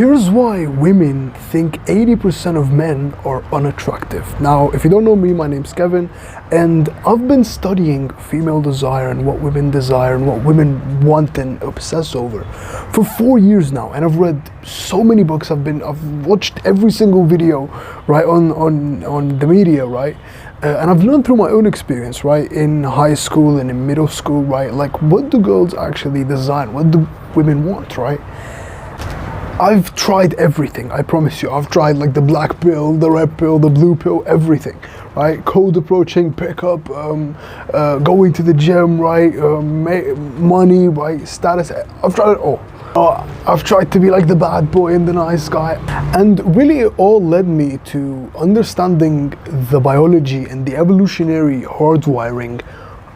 Here's why women think 80% of men are unattractive. Now, if you don't know me, my name's Kevin, and I've been studying female desire and what women desire and what women want and obsess over for 4 years now. And I've read so many books. I've watched every single video, right, on the media, right? And I've learned through my own experience, right, in high school and in middle school, right? Like, what do girls actually desire? What do women want, right? I've tried everything, I promise you. I've tried like the black pill, the red pill, the blue pill, everything, right? Cold approaching, pickup, going to the gym, right? Money, right? Status, I've tried it all. I've tried to be like the bad boy and the nice guy. And really it all led me to understanding the biology and the evolutionary hardwiring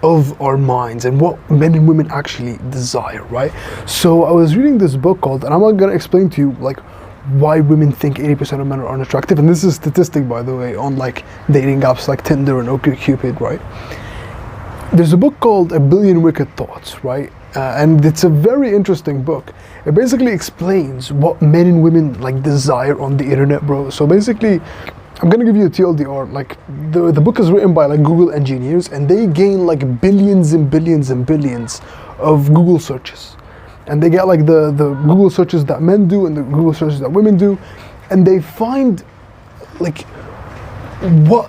of our minds and what men and women actually desire, right? So I was reading this book called, and I'm not gonna explain to you like why women think 80% of men are unattractive, and this is a statistic, by the way, on like dating apps like Tinder and OkCupid, right? There's a book called A Billion Wicked Thoughts, right? And it's a very interesting book. It basically explains what men and women like desire on the internet, bro. So basically, I'm gonna give you a TLDR, like the book is written by like Google engineers, and they gain like billions and billions and billions of Google searches. And they get like the Google searches that men do and the Google searches that women do, and they find like what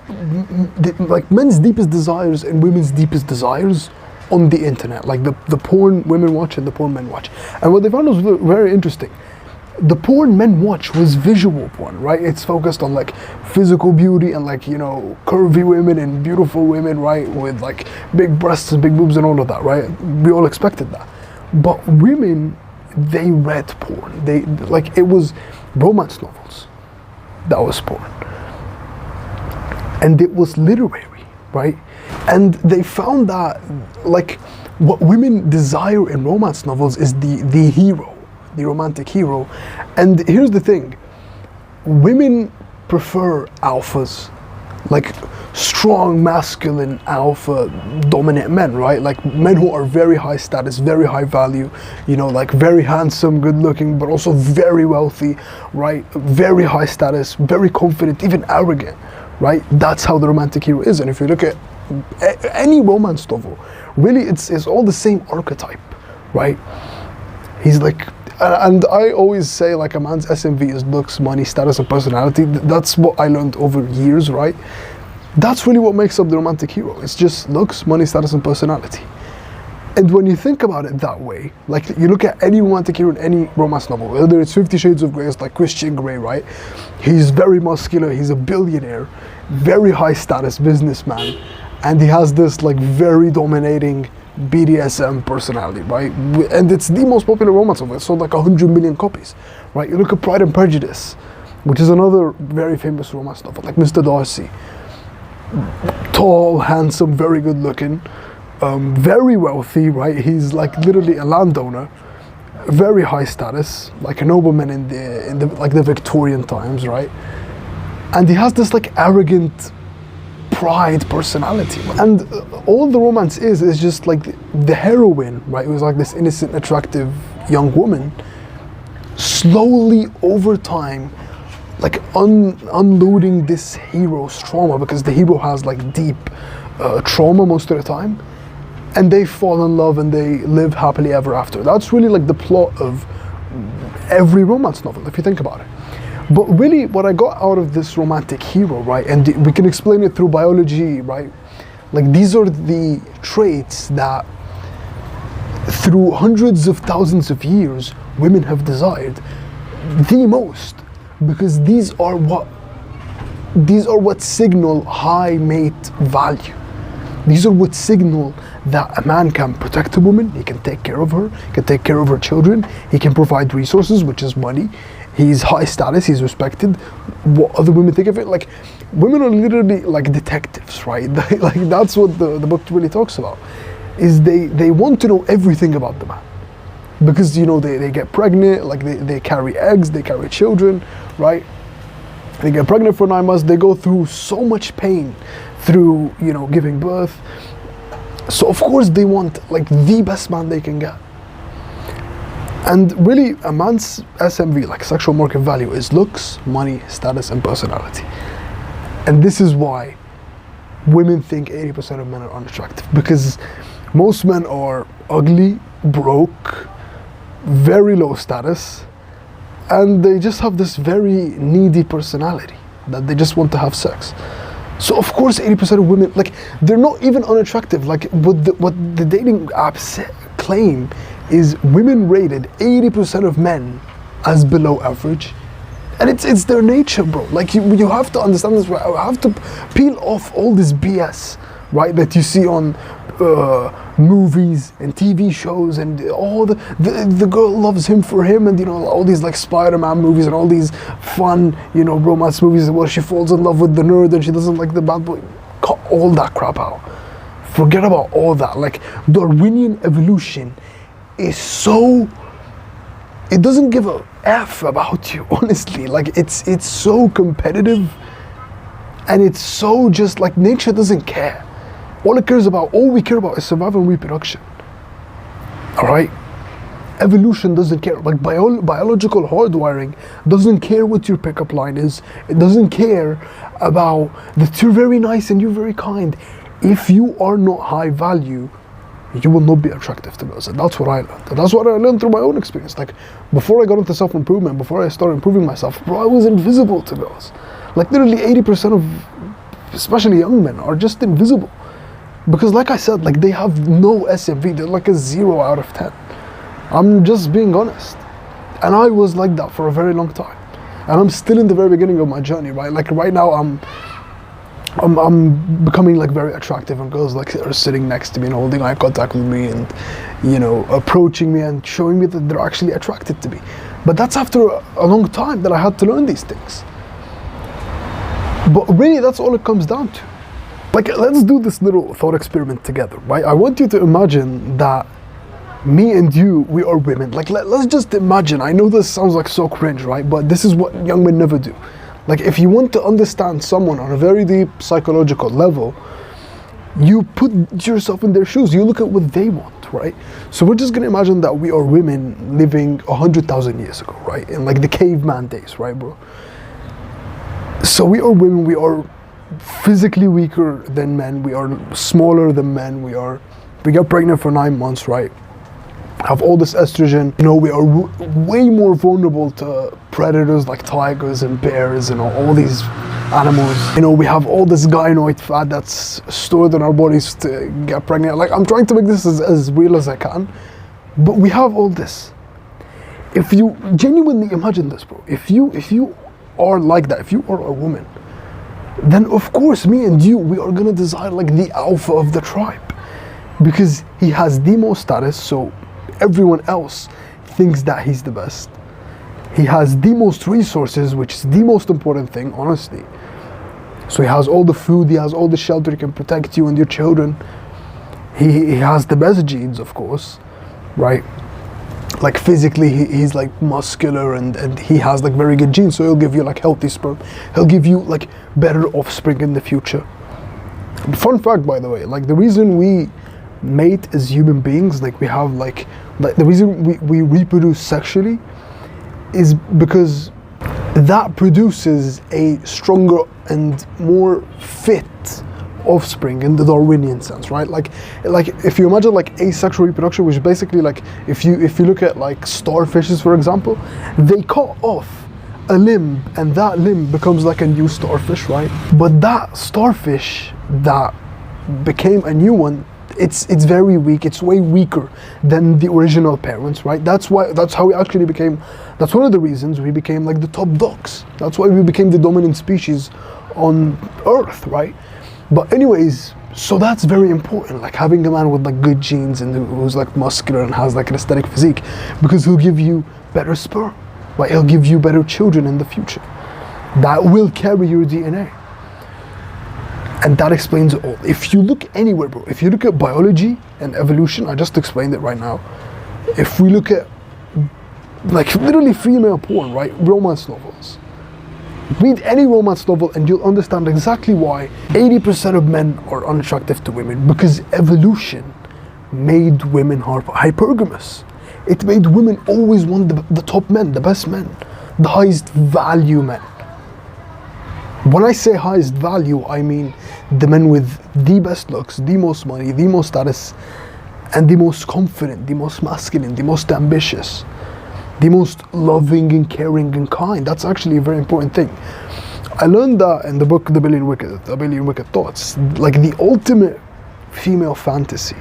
like men's deepest desires and women's deepest desires on the internet, like the porn women watch and the porn men watch. And what they found was very interesting. The porn men watch was visual porn, right? It's focused on like physical beauty and like, you know, curvy women and beautiful women, right? With like big breasts and big boobs and all of that, right? We all expected that. But women, they read porn. They, like, it was romance novels. That was porn. And it was literary, right? And they found that like what women desire in romance novels is the hero, the romantic hero. And here's the thing, women prefer alphas, like strong, masculine, alpha, dominant men, right? Like men who are very high status, very high value, you know, like very handsome, good looking, but also very wealthy, right? Very high status, very confident, even arrogant, right? That's how the romantic hero is. And if you look at any romance novel, really it's all the same archetype, right? He's like, and I always say like a man's SMV is looks, money, status, and personality. That's what I learned over years, right? That's really what makes up the romantic hero. It's just looks, money, status, and personality. And when you think about it that way, like you look at any romantic hero in any romance novel, whether it's 50 Shades of Grey, it's like Christian Grey, right? He's very muscular, he's a billionaire, very high status businessman, and he has this like very dominating BDSM personality, right? And it's the most popular romance novel. It sold like 100 million copies, right? You look at Pride and Prejudice, which is another very famous romance novel, like Mr. Darcy. Tall, handsome, very good looking, very wealthy, right? He's like literally a landowner, very high status, like a nobleman in the like the Victorian times, right? And he has this like arrogant pride personality, and all the romance is just like the heroine, right? It was like this innocent, attractive young woman, slowly over time, like unloading this hero's trauma, because the hero has like deep trauma most of the time, and they fall in love and they live happily ever after. That's really like the plot of every romance novel, if you think about it. But really, what I got out of this romantic hero, right, and we can explain it through biology, right? Like these are the traits that through hundreds of thousands of years, women have desired the most, because these are what signal high mate value. These are what signal that a man can protect a woman, he can take care of her, he can take care of her children, he can provide resources, which is money. He's high status, he's respected. What other women think of it, like women are literally like detectives, right? Like that's what the book really talks about, is they want to know everything about the man. Because, you know, they get pregnant, like they carry eggs, they carry children, right? They get pregnant for 9 months, they go through so much pain through, you know, giving birth. So of course they want like the best man they can get. And really, a man's SMV, like sexual market value, is looks, money, status, and personality. And this is why women think 80% of men are unattractive, because most men are ugly, broke, very low status, and they just have this very needy personality that they just want to have sex. So of course 80% of women, like, they're not even unattractive. Like what the dating apps claim is women rated 80% of men as below average, and it's their nature, bro. Like you have to understand this, right? I have to peel off all this BS, right, that you see on movies and TV shows, and all the girl loves him for him, and you know, all these like Spider-Man movies and all these fun, you know, romance movies where she falls in love with the nerd and she doesn't like the bad boy. Cut all that crap out. Forget about all that. Like, Darwinian evolution is so, it doesn't give a F about you, honestly. Like, it's so competitive, and it's so just like, nature doesn't care. All we care about is survival and reproduction. All right? Evolution doesn't care. Like, biological hardwiring doesn't care what your pickup line is. It doesn't care about that you're very nice and you're very kind. If you are not high value, you will not be attractive to girls. And that's what I learned. And that's what I learned through my own experience. Like, before I got into self-improvement, before I started improving myself, bro, I was invisible to girls. Like, literally 80% of, especially young men, are just invisible. Because like I said, like, they have no SMV. They're like a 0 out of 10. I'm just being honest. And I was like that for a very long time. And I'm still in the very beginning of my journey, right? Like, right now I'm becoming like very attractive, and girls like are sitting next to me and holding eye contact with me, and, you know, approaching me and showing me that they're actually attracted to me. But that's after a long time that I had to learn these things. But really, that's all it comes down to. Like, let's do this little thought experiment together, right? I want you to imagine that me and you, we are women. Like, let's just imagine. I know this sounds like so cringe, right? But this is what young men never do. Like, if you want to understand someone on a very deep psychological level, you put yourself in their shoes. You look at what they want, right? So we're just gonna imagine that we are women living 100,000 years ago, right? In like the caveman days, right, bro? So we are women. We are physically weaker than men. We are smaller than men. We get pregnant for 9 months, right? Have all this estrogen. You know, we are way more vulnerable to predators like tigers and bears and all these animals. You know, we have all this gynoid fat that's stored in our bodies to get pregnant. Like, I'm trying to make this as real as I can, but we have all this. If you genuinely imagine this, bro, if you are like that, if you are a woman, then of course me and you, we are gonna desire like the alpha of the tribe, because he has the most status, so everyone else thinks that he's the best. He has the most resources, which is the most important thing, honestly. So he has all the food, he has all the shelter, he can protect you and your children. He has the best genes, of course, right? Like, physically, he's like muscular, and he has like very good genes, so he'll give you like healthy sperm. He'll give you like better offspring in the future. Fun fact, by the way, like, the reason we mate as human beings, like, we have like the reason we reproduce sexually is because that produces a stronger and more fit offspring in the Darwinian sense, right? Like if you imagine like asexual reproduction, which is basically like, if you look at like starfishes, for example, they cut off a limb and that limb becomes like a new starfish, right? But that starfish that became a new one, it's very weak. It's way weaker than the original parents, right? That's how we actually became, that's one of the reasons we became like the top dogs. That's why we became the dominant species on Earth, right? But anyways, so that's very important, like having a man with like good genes and who's like muscular and has like an aesthetic physique, because he'll give you better sperm, right? He'll give you better children in the future that will carry your DNA. And that explains it all. If you look anywhere, bro, if you look at biology and evolution, I just explained it right now. If we look at like literally female porn, right? Romance novels. Read any romance novel and you'll understand exactly why 80% of men are unattractive to women, because evolution made women hypergamous. It made women always want the top men, the best men, the highest value men. When I say highest value, I mean the men with the best looks, the most money, the most status, and the most confident, the most masculine, the most ambitious, the most loving and caring and kind. That's actually a very important thing. I learned that in the book The Billion Wicked Thoughts. Like, the ultimate female fantasy,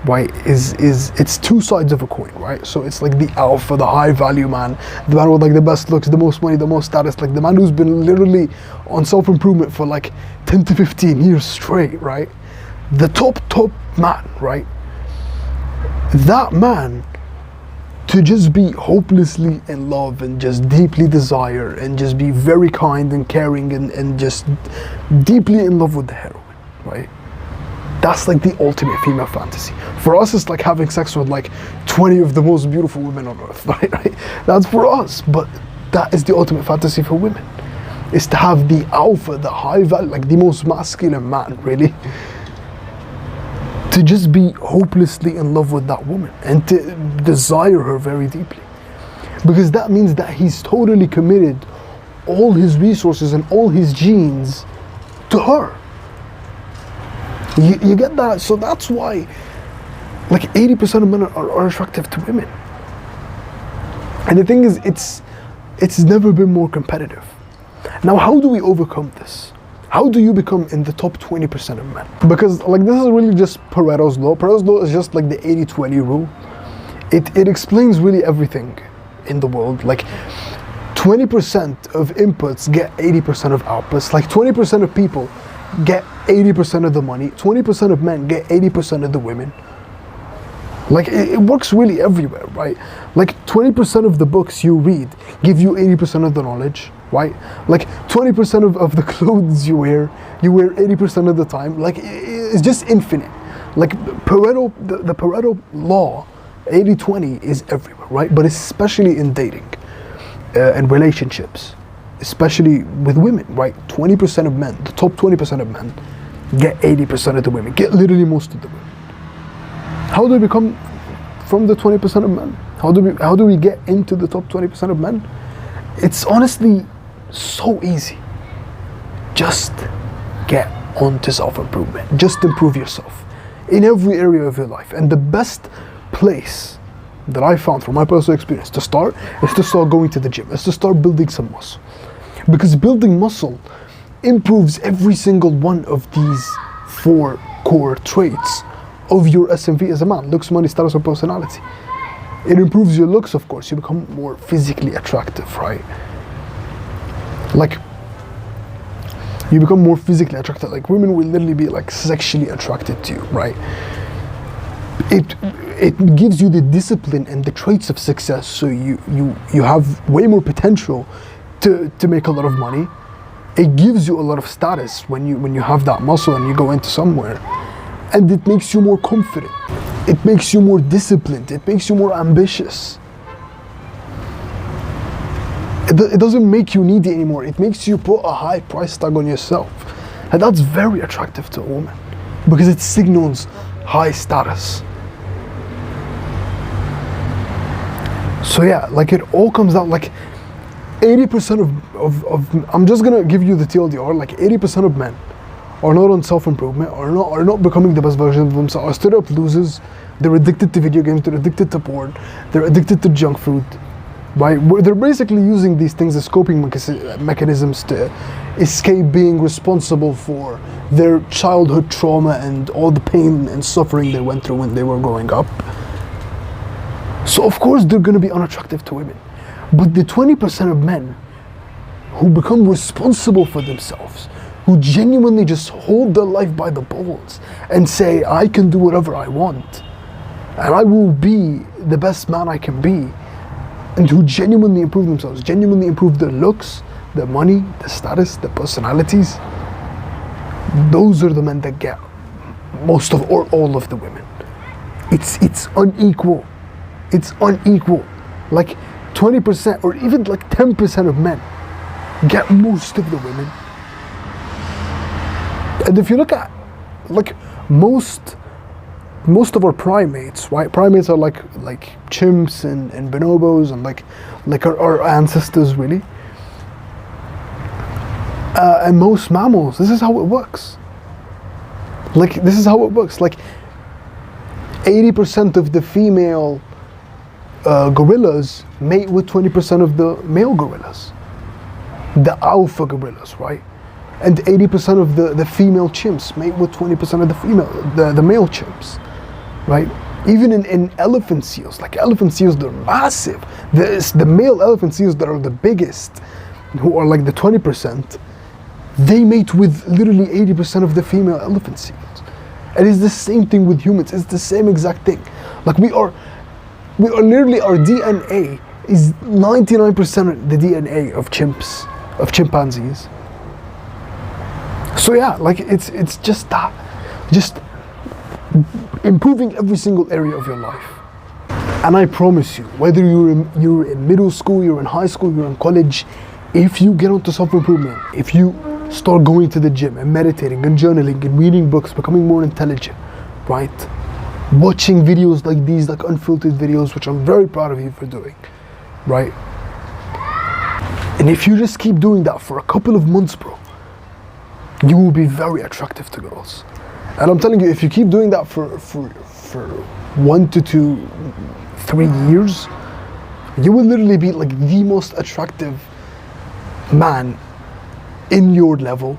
right, is it's two sides of a coin, right? So it's like the alpha, the high value man, the man with like the best looks, the most money, the most status, like the man who's been literally on self-improvement for like 10 to 15 years straight, right? The top man, right? That man, to just be hopelessly in love and just deeply desire and just be very kind and caring and just deeply in love with the heroine, right? That's like the ultimate female fantasy. For us, it's like having sex with like 20 of the most beautiful women on earth, right? That's for us, but that is the ultimate fantasy for women. Is to have the alpha, the high value, like the most masculine man, really. To just be hopelessly in love with that woman and to desire her very deeply. Because that means that he's totally committed all his resources and all his genes to her. You get that? So that's why like 80% of men are attractive to women. And the thing is, it's never been more competitive. Now, how do we overcome this? How do you become in the top 20% of men? Because like this is really just Pareto's law. Pareto's law is just like the 80-20 rule. It explains really everything in the world. Like 20% of inputs get 80% of outputs. Like 20% of people get 80% of the money. 20% of men get 80% of the women. Like it works really everywhere, right? Like 20% of the books you read give you 80% of the knowledge, right? Like 20% of the clothes you wear 80% of the time. Like it's just infinite. Like Pareto, the Pareto law, 80-20 is everywhere, right? But especially in dating and relationships, especially with women, right? 20% of men, the top 20% of men get 80% of the women, get literally most of the women. How do we become from the 20% of men? How do we get into the top 20% of men? It's honestly so easy. Just get onto self-improvement. Just improve yourself in every area of your life. And the best place that I found from my personal experience to start is to start going to the gym. Is to start building some muscle. Because building muscle improves every single one of these 4 core traits of your SMV as a man: looks, money, status, or personality. It improves your looks, of course. You become more physically attractive, right? Like, you become more physically attractive. Like, women will literally be like sexually attracted to you, right? It gives you the discipline and the traits of success, so you have way more potential to make a lot of money. It gives you a lot of status when you have that muscle and you go into somewhere. And it makes you more confident. It makes you more disciplined. It makes you more ambitious. It doesn't make you needy anymore. It makes you put a high price tag on yourself. And that's very attractive to a woman because it signals high status. So yeah, like it all comes out like 80% of I'm just gonna give you the TLDR, like 80% of men are not on self-improvement, are not becoming the best version of themselves, are straight up losers. They're addicted to video games, they're addicted to porn, they're addicted to junk food, right? They're basically using these things as coping mechanisms to escape being responsible for their childhood trauma and all the pain and suffering they went through when they were growing up. So of course they're gonna be unattractive to women. But the 20% of men who become responsible for themselves, who genuinely just hold their life by the balls and say, I can do whatever I want, and I will be the best man I can be, and who genuinely improve themselves, genuinely improve their looks, their money, their status, their personalities, those are the men that get most of or all of the women. It's unequal. It's unequal. Like 20% or even like 10% of men get most of the women. And if you look at like most most of our primates, right? Primates are like chimps and bonobos and like our ancestors, really. And most mammals, this is how it works. Like, this is how it works. Like, 80% of the female gorillas mate with 20% of the male gorillas. The alpha gorillas, right? And 80% of the female chimps mate with 20% of the male chimps, right? Even in elephant seals, like elephant seals, they're massive. The male elephant seals that are the biggest, who are like the 20%, they mate with literally 80% of the female elephant seals. And it's the same thing with humans. It's the same exact thing. Like we are literally, our DNA is 99% the DNA of chimps, of chimpanzees. So yeah, like it's just that, just improving every single area of your life. And I promise you, whether you're in middle school, you're in high school, you're in college, if you get onto self-improvement, if you start going to the gym and meditating and journaling and reading books, becoming more intelligent, right? Watching videos like these, like unfiltered videos, which I'm very proud of you for doing, right? And if you just keep doing that for a couple of months, bro, you will be very attractive to girls. And I'm telling you, if you keep doing that for 1 to 3 years, you will literally be like the most attractive man in your level,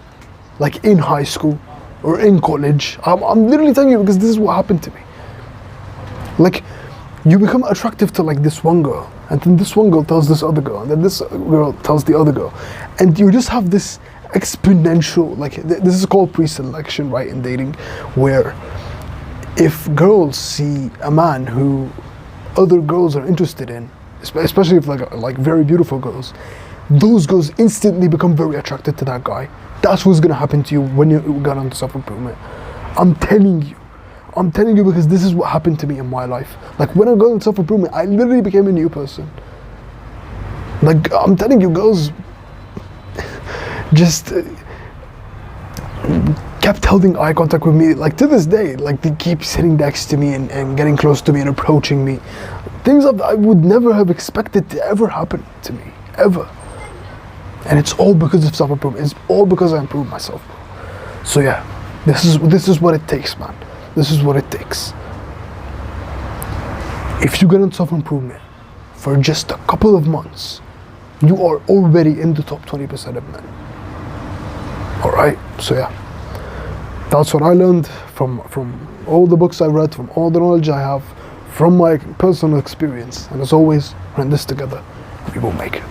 like in high school or in college. I'm literally telling you, because this is what happened to me. Like, you become attractive to like this one girl, and then this one girl tells this other girl, and then this girl tells the other girl, and you just have this exponential, like this is called pre-selection, right, in dating, where if girls see a man who other girls are interested in, especially if like very beautiful girls, those girls instantly become very attracted to that guy. That's what's gonna happen to you when you get onto self-improvement. I'm telling you, because this is what happened to me in my life. Like, when I got into self-improvement, I literally became a new person. Like, I'm telling you, girls just kept holding eye contact with me. Like, to this day, like, they keep sitting next to me and getting close to me and approaching me. Things that I would never have expected to ever happen to me, ever. And it's all because of self-improvement. It's all because I improved myself. So yeah, this is what it takes, man. This is what it takes. If you get into self-improvement for just a couple of months, you are already in the top 20% of men. Alright, so yeah. That's what I learned from all the books I read, from all the knowledge I have, from my personal experience. And as always, we're in this together. We will make it.